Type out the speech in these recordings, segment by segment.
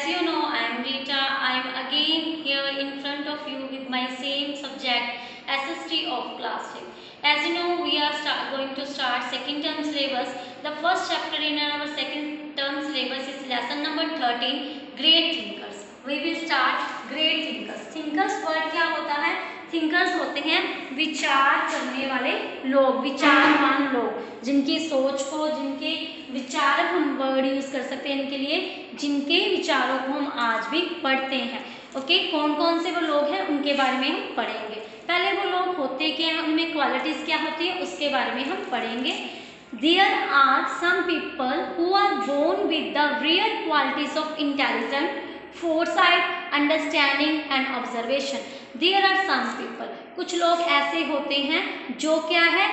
As you know, I am Rita. I am again here in front of you with my same subject, SST of class 5. As you know, we are going to start second term syllabus. The first chapter in our second term syllabus is lesson number 13, Great Thinkers. We will start Great Thinkers. Thinkers word क्या होता है? Thinkers होते हैं विचार करने वाले लोग, विचारवान लोग, जिनकी सोच को, जिनके विचारक हम वर्ड यूज कर सकते हैं इनके लिए, जिनके विचारों को हम आज भी पढ़ते हैं। ओके, कौन कौन से वो लोग हैं उनके बारे में हम पढ़ेंगे। पहले वो लोग होते क्या हैं, उनमें क्वालिटीज क्या होती है उसके बारे में हम पढ़ेंगे। There are some people who are born with the rare qualities of intelligence, foresight, understanding and observation. There are some people, कुछ लोग ऐसे होते हैं जो क्या है,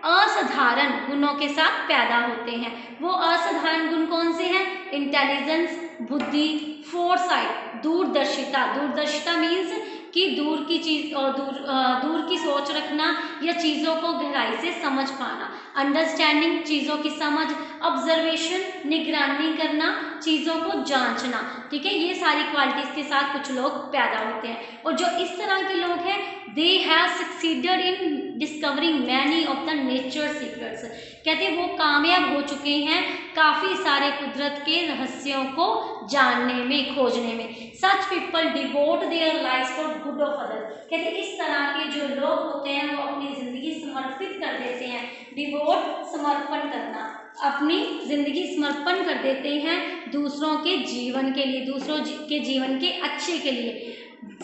असाधारण गुणों के साथ पैदा होते हैं। वो असाधारण गुण कौन से हैं? इंटेलिजेंस, बुद्धि, फोरसाइट, दूरदर्शिता। दूरदर्शिता मीन्स कि दूर की चीज और दूर की सोच रखना या चीज़ों को गहराई से समझ पाना। अंडरस्टैंडिंग, चीज़ों की समझ। ऑब्जर्वेशन, निगरानी करना, चीज़ों को जांचना। ठीक है, ये सारी क्वालिटीज के साथ कुछ लोग पैदा होते हैं। और जो इस तरह के लोग हैं, they have succeeded in discovering many of the nature secrets. कहते हैं वो कामयाब हो चुके हैं काफ़ी सारे कुदरत के रहस्यों को जानने में, खोजने में। Such people devote their life for good of others. कहते हैं इस तरह के जो लोग होते हैं वो अपनी ज़िंदगी समर्पित कर देते हैं। डिवोट, समर्पण करना, अपनी ज़िंदगी समर्पण कर देते हैं दूसरों के जीवन के लिए, दूसरों के जीवन के अच्छे के लिए।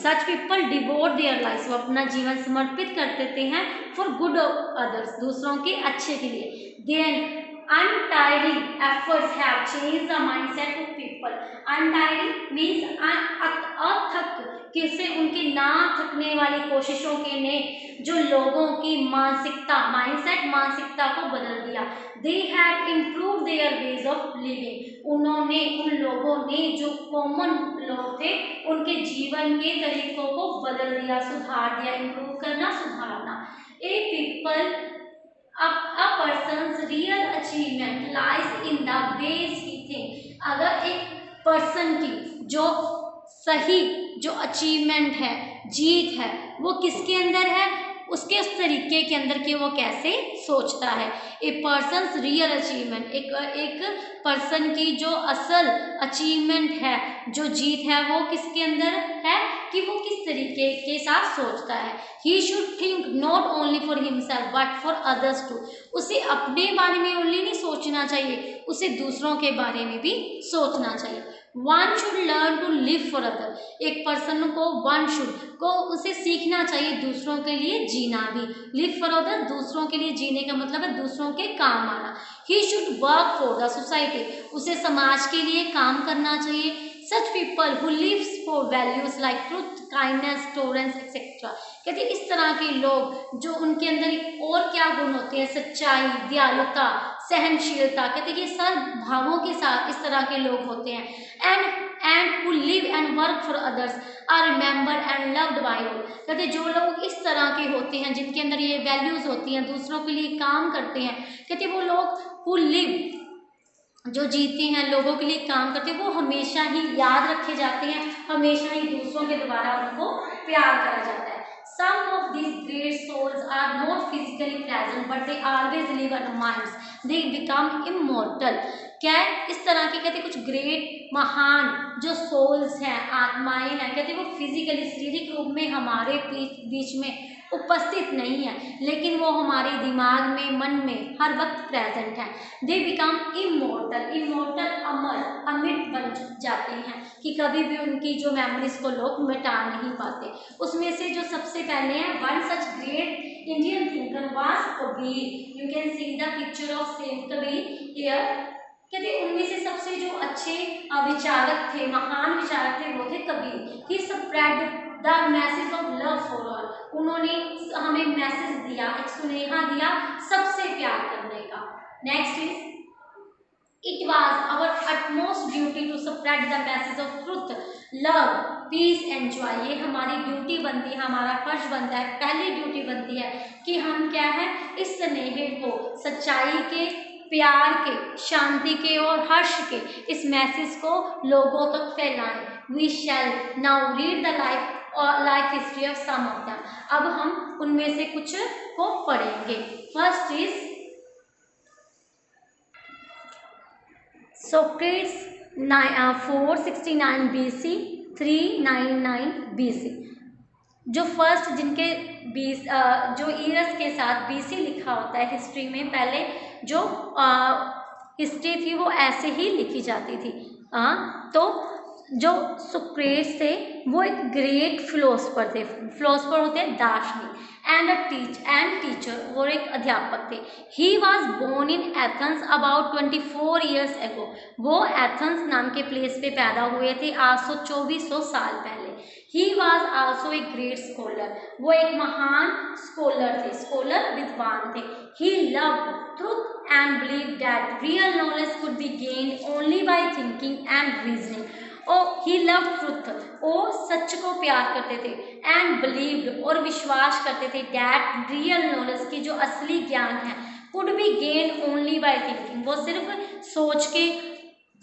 Such people devote their life, वो अपना जीवन समर्पित कर देते हैं फॉर गुड ऑफ अदर्स, दूसरों के अच्छे के लिए। Then untiring efforts have changed the mindset of people. Untiring means अथक, किसे उनके ना थकने वाली कोशिशों के ने जो लोगों की मानसिकता, माइंडसेट, मानसिकता को बदल दिया। They have improved their ways of living. उन्होंने, उन लोगों ने, जो कॉमन लोग थे, उनके जीवन के तरीकों को बदल दिया, सुधार दिया। इम्प्रूव करना, सुधारना। A people, a person's real achievement lies in the ways he thinks. अगर एक पर्सन की जो सही, जो अचीवमेंट है, जीत है, वो किसके अंदर है? उसके उस तरीके के अंदर कि वो कैसे सोचता है। ए पर्सनस रियल अचीवमेंट, एक पर्सन की जो असल अचीवमेंट है, जो जीत है, वो किसके अंदर है कि वो किस तरीके के साथ सोचता है। He should think not only for himself but for others too. उसे अपने बारे में ओनली नहीं सोचना चाहिए, उसे दूसरों के बारे में भी सोचना चाहिए। One should learn to live for other. एक पर्सन को वन शुड को उसे सीखना चाहिए दूसरों के लिए जीना भी। लिव फॉर अदर, दूसरों के लिए जीने का मतलब है दूसरों के काम आना। He should work for the society, उसे समाज के लिए काम करना चाहिए। Such people who lives for values like truth, kindness, tolerance etcetera. कहते हैं इस तरह के लोग जो उनके अंदर और क्या गुण होते हैं, सच्चाई, दयालुता, सहनशीलता। कहते हैं ये सब भावों के साथ इस तरह के लोग होते हैं। And who live and work for others are remembered and loved by all. कहते जो लोग इस तरह के होते हैं, जिनके अंदर ये वैल्यूज होती हैं, दूसरों के लिए काम करते हैं, कहते वो लोग हु लिव, जो जीते हैं, लोगों के लिए काम करते हैं, वो हमेशा ही याद रखे जाते हैं, हमेशा ही दूसरों के द्वारा उनको प्यार करा जाता है। Some of these great souls are not physically present, but they always live in our minds. They become immortal. क्या इस तरह के कहते कुछ ग्रेट, महान जो सोल्स हैं, आत्माएं हैं, कहते वो फिजिकली, शारीरिक रूप में हमारे बीच में उपस्थित नहीं है, लेकिन वो हमारे दिमाग में, मन में हर वक्त प्रेजेंट है। They become immortal. इमोर्टल अमर, अमिट बन जाते हैं कि कभी भी उनकी जो मेमोरीज को लोग मिटा नहीं पाते। उसमें से जो सबसे पहले है, one such great Indian thinker was Kabir. You can see the picture of saint Kabir here. कहते उनमें से सबसे जो अच्छे विचारक थे, महान विचारक थे, वो थे Kabir. He spread the message of love for all. उन्होंने हमें मैसेज दिया, एक सुनेहा दिया सबसे प्यार करने का। Next is it was our utmost duty to spread the message of truth, love, peace and joy. ये हमारी ड्यूटी बनती है, हमारा फर्ज बनता है, पहली ड्यूटी बनती है कि हम क्या है, इस स्नेह को, सच्चाई के प्यार के, शांति के और हर्ष के इस मैसेज को लोगों तक फैलाएं। We shall now read the life history of some of them. अब हम उनमें से कुछ को पढ़ेंगे। First is Socrates 469 BC 399 BC। जो फर्स्ट जिनके जो ईयर्स के साथ BC लिखा होता है हिस्ट्री में, पहले जो हिस्ट्री थी वो ऐसे ही लिखी जाती थी। तो जो सोक्रेट्स थे वो एक ग्रेट फिलोसफर थे। फिलोसफर होते हैं दार्शनिक, एंड टीचर, और एक अध्यापक थे। He was born in Athens about 24 years ago. वो एथेंस नाम के प्लेस पे पैदा हुए थे आज से 2400 साल पहले। He was also a great scholar. वो एक महान स्कॉलर थे, स्कॉलर विद्वान थे। He loved truth and believe that real knowledge could be gained only by thinking and reasoning. और ही लव ट्रुथ, वो सच को प्यार करते थे, एंड बिलीव्ड, और विश्वास करते थे, दैट रियल नॉलेज की जो असली ज्ञान है could be gain only by thinking, वो सिर्फ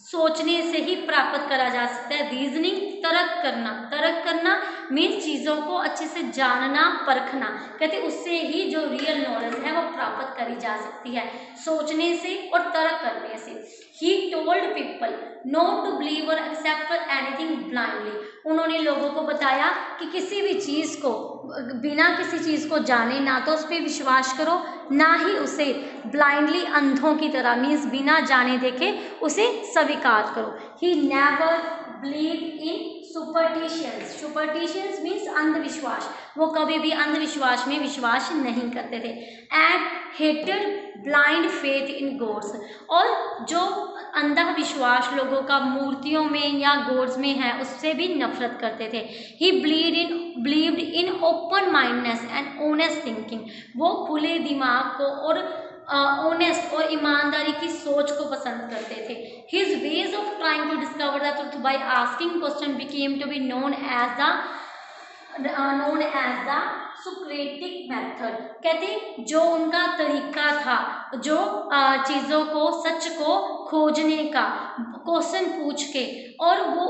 सोचने से ही प्राप्त करा जा सकता है। रीजनिंग, तर्क करना मीन्स चीज़ों को अच्छे से जानना, परखना। कहते उससे ही जो रियल नॉलेज है वो प्राप्त करी जा सकती है, सोचने से और तर्क करने से। He told people not to believe or accept anything blindly. उन्होंने लोगों को बताया कि किसी भी चीज़ को बिना किसी चीज़ को जाने ना तो उस पर विश्वास करो, ना ही उसे ब्लाइंडली अंधों की तरह मीन्स बिना जाने देखे उसे स्वीकार करो। He never believe in superstitions. Superstitions means अंधविश्वास। वो कभी भी अंधविश्वास में विश्वास नहीं करते थे। And hated blind faith in gods. और जो अंधा विश्वास लोगों का मूर्तियों में या गॉड्स में है उससे भी नफरत करते थे। ही believed in open mindness and honest thinking. वो खुले दिमाग को और ऑनेस्ट और ईमानदारी की सोच को पसंद करते थे। His ways of trying to discover the truth by asking question became to be known as the Socratic method. कहते जो उनका तरीका था, जो चीज़ों को, सच को खोजने का, क्वेश्चन पूछ के, और वो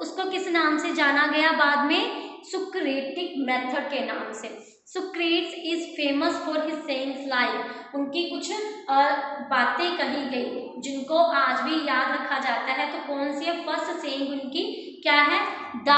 उसको किस नाम से जाना गया बाद में? सुक्रेटिक मेथड के नाम से। Socrates is famous for his sayings like. उनकी कुछ बातें कही गई जिनको आज भी याद रखा जाता है। तो कौन सी है? फर्स्ट सेइंग उनकी क्या है? The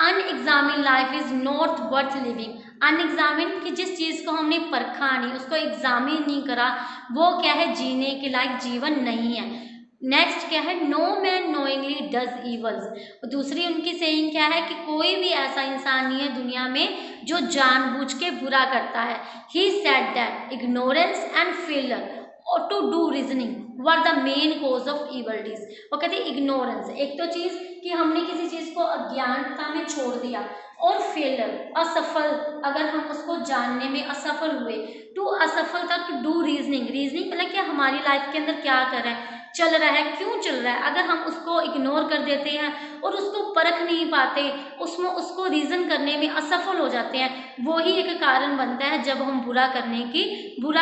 unexamined life is not worth living. Unexamined कि जिस चीज़ को हमने परखा नहीं, उसको एग्जामिन नहीं करा, वो क्या है? जीने के लायक जीवन नहीं है। नेक्स्ट क्या है? No man knowingly does evils. दूसरी उनकी सेइंग क्या है? कि कोई भी ऐसा इंसान नहीं है दुनिया में जो जानबूझ के बुरा करता है। He said that ignorance and failure और to do reasoning were the main cause of evil deeds. वो कहते इग्नोरेंस, एक तो चीज़ कि हमने किसी चीज़ को अज्ञानता में छोड़ दिया, और फेलियर, असफल, अगर हम उसको जानने में असफल हुए, टू असफलता टू डू रीजनिंग। रीजनिंग मतलब क्या? हमारी लाइफ के अंदर क्या कर रहा है, चल रहा है, क्यों चल रहा है। अगर हम उसको इग्नोर कर देते हैं और उसको परख नहीं पाते, उसमें उसको रीज़न करने में असफल हो जाते हैं, वो ही एक कारण बनता है जब हम बुरा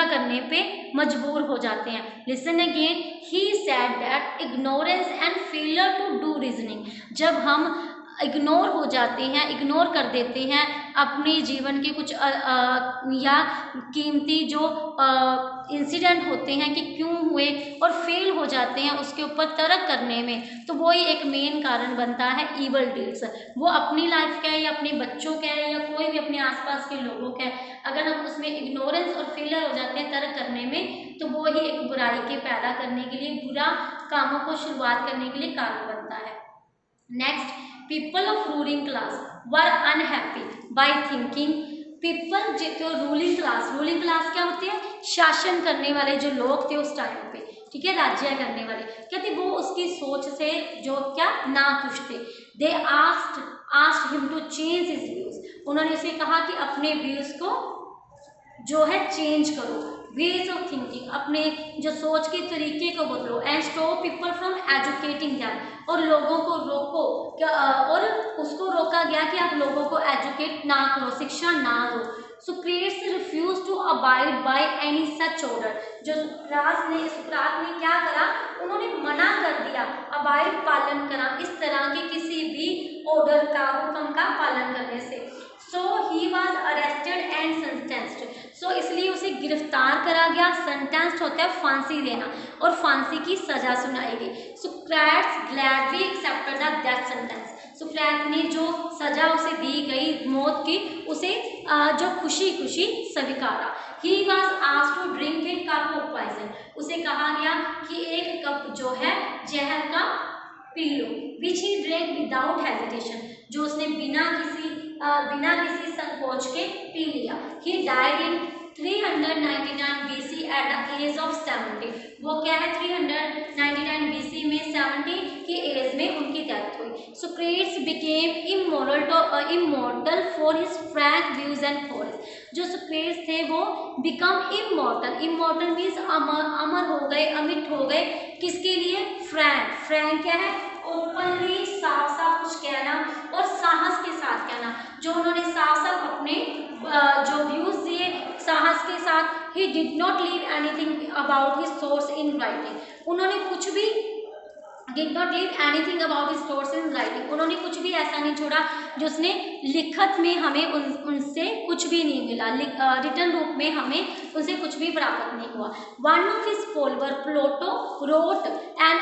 करने पे मजबूर हो जाते हैं। Listen again, he said that ignorance and failure to do reasoning. जब हम इग्नोर हो जाते हैं, इग्नोर कर देते हैं अपने जीवन के कुछ या कीमती जो इंसिडेंट होते हैं कि क्यों हुए, और फेल हो जाते हैं उसके ऊपर तर्क करने में, तो वो ही एक मेन कारण बनता है ईवल डीड्स। वो अपनी लाइफ का है या अपने बच्चों का है या कोई भी अपने आसपास के लोगों का है, अगर हम उसमें इग्नोरेंस और फेलियर हो जाते हैं तर्क करने में, तो वो ही एक बुराई के पैदा करने के लिए, बुरा कामों को शुरुआत करने के लिए कारण बनता है। Next, people of ruling class were unhappy by thinking. People जो रूलिंग क्लास क्या होती है? शासन करने वाले जो लोग थे उस टाइम पे, ठीक है, राज्य करने वाले, कहते वो उसकी सोच से जो क्या ना खुश थे। They asked him to change his views. उन्होंने उसे कहा कि अपने व्यूज को जो है चेंज करो, वेज ऑफ थिंकिंग, अपने जो सोच के तरीके को बदलो। And stop people from educating them, और लोगों को रोको क्या, और उसको रोका गया कि आप लोगों को एजुकेट ना करो, शिक्षा ना दो। Socrates refuse to abide by any such order. जो सुकरात ने क्या करा, उन्होंने मना कर दिया, अबाइड पालन करा इस तरह के किसी भी ऑर्डर का, हुक्म का पालन करने से। So he was arrested and sentenced. So इसलिए उसे गिरफ्तार करा गया, सेंटेंस्ड होता है फांसी देना, और फांसी की सजा सुनाई गई। Socrates gladly accepted the death sentence. Socrates ने जो सजा उसे दी गई मौत की, उसे जो खुशी खुशी स्वीकारा। He was asked to drink a cup of poison. उसे कहा गया कि एक कप जो है जहर का पी लो। Which he drink without hesitation. जो उसने बिना किसी संकोच के पी लिया। He died in 399 BC at the age of 70। वो क्या है, 399 BC में 70 की एज में उनकी डेथ हुई। Socrates became immortal for his frank views and thoughts. जो सुक्रेट्स थे वो बिकम इमोर्टल। इमोर्टल मीन्स अमर हो गए, अमिट हो गए। किसके लिए? फ्रैंक क्या है? ओपनली, साफ साफ कुछ कहना और साहस के साथ कहना। जो उन्होंने साफ साफ अपने जो व्यूज दिए साहस के साथ। He did not leave anything about his thoughts in writing. उन्होंने कुछ भी did not leave anything about his thoughts in writing. उन्होंने कुछ भी ऐसा नहीं छोड़ा जो उसने लिखत में हमें उनसे कुछ भी नहीं मिला, रिटर्न रूप में हमें उनसे कुछ भी प्राप्त नहीं हुआ। One of his follower Plato wrote and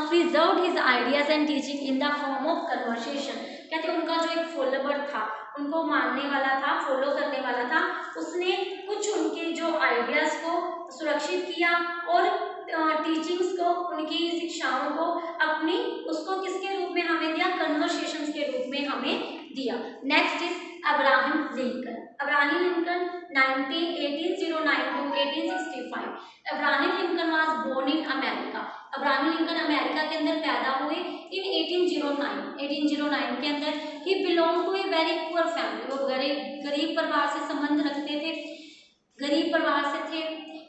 preserved his ideas and teaching in the form of conversation. कहते उनका जो एक फॉलोअर था, उनको मानने वाला था, फॉलो करने वाला था, उसने कुछ उनके जो आइडियाज को सुरक्षित किया और टीचिंग्स को, उनकी शिक्षाओं को अपनी उसको किसके रूप में हमें दिया? कन्वर्सेशंस के रूप में हमें दिया। Next is Abraham Lincoln. Abraham Lincoln 1809 to 1865। Abraham Lincoln was born in America. Abraham Lincoln America के अंदर पैदा हुए इन 1809 के अंदर। He belong to a very poor family. वो गरीब परिवार से संबंध रखते थे, गरीब परिवार से थे।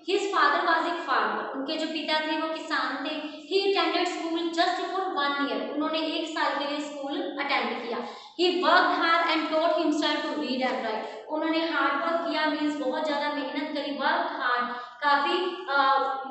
हिज फादर वाज एक फार्मर। उनके जो पिता थे वो किसान थे। He attended school just for 1 year. उन्होंने 1 साल के लिए स्कूल अटेंड किया। He worked hard and taught himself to read and write. उन्होंने हार्ड वर्क किया, मीन्स बहुत ज़्यादा मेहनत करी, वर्क हार्ड, काफ़ी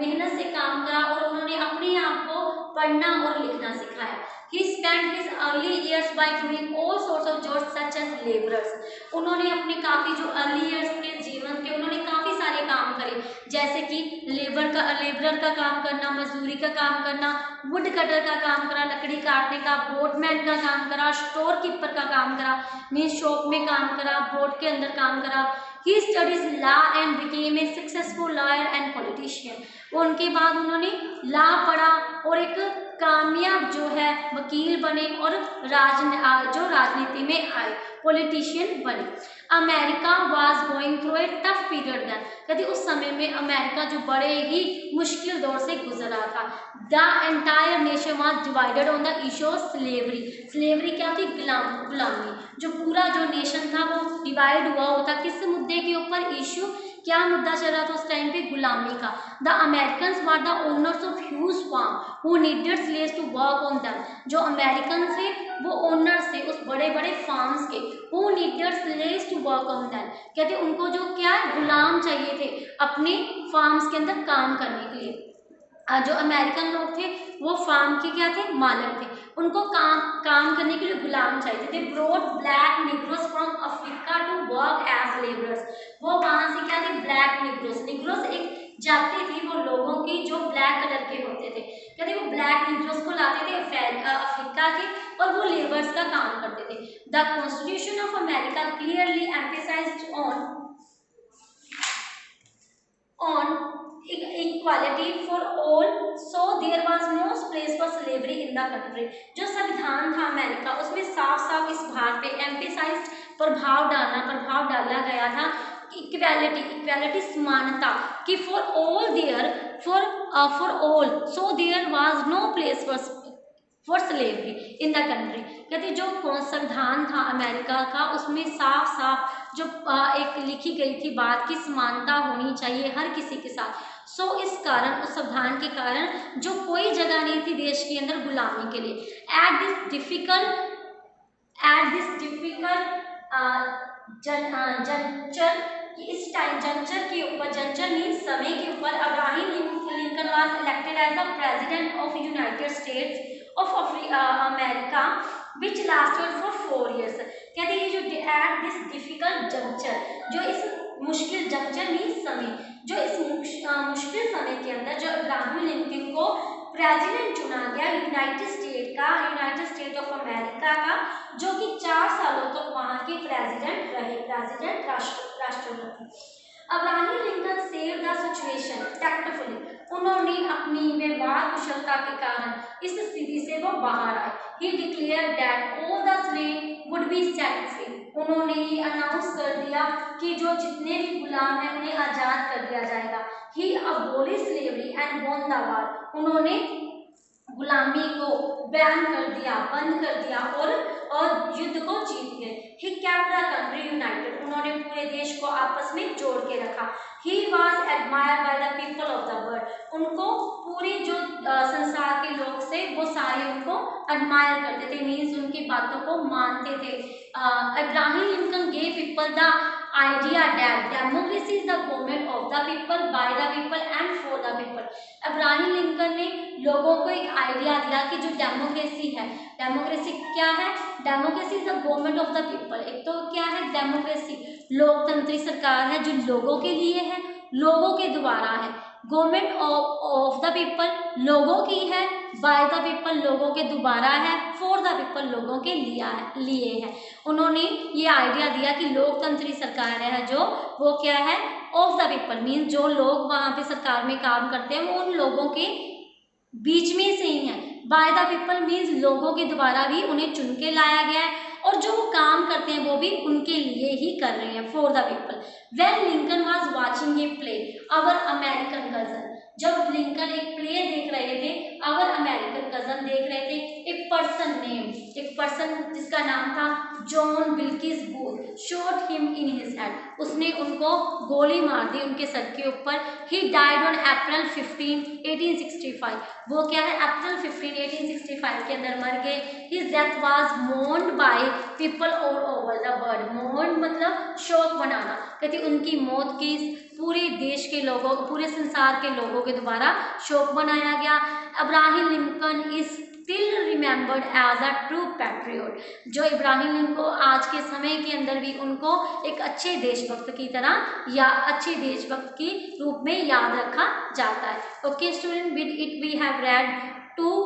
मेहनत से काम करा, और उन्होंने अपने आप को पढ़ना और लिखना सिखाया। He spent his early years by doing all sorts of jobs such as laborers। उन्होंने अपने काफ़ी जो अर्ली ईयर्स के जीवन के उन्होंने काफ़ी सारे काम करे, जैसे कि लेबरर का काम करना, मजदूरी का काम करना, वुड कटर का काम करा, लकड़ी काटने का, बोटमैन का काम करा, स्टोर कीपर का काम करा, मीन्स शॉप में काम करा, बोट के अंदर काम करा। He studies law and became a successful lawyer and politician। उनके बाद उन्होंने लॉ पढ़ा और एक कामयाब जो है वकील बने और जो राजनीति में आए, पॉलिटिशियन बने। America was going through a tough period then. कहते उस समय में अमेरिका जो बड़े ही मुश्किल दौर से गुजर रहा था। The entire nation was divided on the issue of slavery. Slavery क्या थी? गुलामी। जो पूरा जो नेशन था वो डिवाइड हुआ होता किस मुद्दे के ऊपर? इशू क्या मुद्दा चल रहा था उस टाइम पे? गुलामी का। The Americans were the owners of huge farm who needed slaves to work on them. जो अमेरिकन थे वो ओनर्स थे उस बड़े बड़े फार्म्स के। Who needed slaves to work on them. कहते उनको जो क्या गुलाम चाहिए थे अपने फार्म्स के अंदर काम करने के लिए। जो अमेरिकन लोग थे वो फार्म के क्या थे? मालिक थे। उनको काम करने के लिए गुलाम चाहिए थे। Brought black Negroes from Africa to work as labourers. वो वहाँ से क्या थे? ब्लैक निग्रोस एक जाति थी वो लोगों की जो ब्लैक कलर के होते थे। कहते वो ब्लैक निग्रोस को लाते थे अफ्रीका के और वो लेबर्स का काम करते थे। The constitution of America clearly emphasised on equality for all, so there was no place for slavery in the country। जो संविधान था अमेरिका उसमें साफ साफ इस बात पे एम्फेसाइज प्रभाव डाला गया था इक्वालिटी समानता की for all so there was no place for slavery in the country. कहते जो संविधान था अमेरिका का उसमें साफ साफ जो एक लिखी गई थी बात की समानता होनी चाहिए हर किसी के साथ। सो इस कारण उस संविधान के कारण जो कोई जगह नहीं थी देश के अंदर गुलामी के लिए। एट दिस डिफिकल्ट juncture कि इस टाइम जंक्चर के ऊपर, जंक्चर मीन्स समय के ऊपर, Abraham Lincoln was elected as the president of United States of America which lasted for 4 years। कहते हैं जो एट दिस डिफिकल्ट जंक्चर, जो इस मुश्किल जंक्चर मीन्स समय, जो इस मुश्किल समय के अंदर जो अब्राहम लिंकन को प्रेसिडेंट चुना गया यूनाइटेड स्टेट का, यूनाइटेड स्टेट ऑफ अमेरिका का, जो कि 4 सालों तक वहां के प्रेसिडेंट रहे, प्रेसिडेंट राष्ट्रपति। Abraham Lincoln save the situation tactfully, उन्होंने अपनी व्यवहार कुशलता के कारण इस स्थिति से वो बाहर आए। He declare that all the slave would be set free, उन्होंने ये अनाउंस कर दिया कि जो जितने भी गुलाम हैं उन्हें आजाद कर दिया जाएगा। He abolish slavery and won the war, उन्होंने गुलामी को बैन कर दिया, बंद कर दिया और युद्ध को जीत गए। He kept the country United, उन्होंने पूरे देश को आपस में जोड़ के रखा। He was admired by the people of the world, उनको पूरी जो संसार के लोग से वो सारे उनको एडमायर करते थे, मीन्स उनकी बातों को मानते थे। Abraham Lincoln gave people the idea that democracy is the government of the people, by the people and for the people। Abraham Lincoln ने लोगों को एक आइडिया दिया कि जो डेमोक्रेसी है, डेमोक्रेसी क्या है, democracy is the government of the people. एक तो क्या है डेमोक्रेसी, लोकतंत्री सरकार है जो लोगों के लिए है, लोगों के द्वारा है। गवर्नमेंट ऑफ द पीपल लोगों की है, बाय द पीपल लोगों के द्वारा है, फॉर द पीपल लोगों के लिए है। उन्होंने ये आइडिया दिया कि लोकतंत्री सरकार है जो वो क्या है, ऑफ द पीपल मीन्स जो लोग वहाँ पे सरकार में काम करते हैं वो उन लोगों के बीच में से ही है। बाय द पीपल मीन्स लोगों के द्वारा भी उन्हें चुन के लाया गया है और जो वो काम करते हैं वो भी उनके लिए ही कर रहे हैं, for the people. When Lincoln was watching a play our American cousin, जब लिंकन एक प्ले देख रहे थे, आवर अमेरिकन कजन देख रहे थे, एक पर्सन जिसका नाम था John Wilkes Booth, shot him in his head, उसने उनको गोली मार दी उनके सर के ऊपर। ही डाइड ऑन अप्रैल 15, 1865, वो क्या है अप्रैल 15, 1865 के अंदर मर गए। His death was mourned by people all over the world, mourn मतलब शोक मनाना, कहती उनकी मौत की पूरे देश के लोगों, पूरे संसार के लोगों के द्वारा शोक मनाया गया। Abraham Lincoln is still remembered as a true patriot, जो इब्राहिम लिंकन आज के समय के अंदर भी उनको एक अच्छे देशभक्त की तरह या अच्छे देशभक्त के रूप में याद रखा जाता है। Okay student, with it we have read two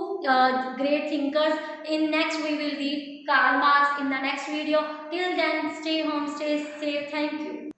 great thinkers. In next we will read Karl Marx in the next video. Till then, stay home, stay safe. Thank you.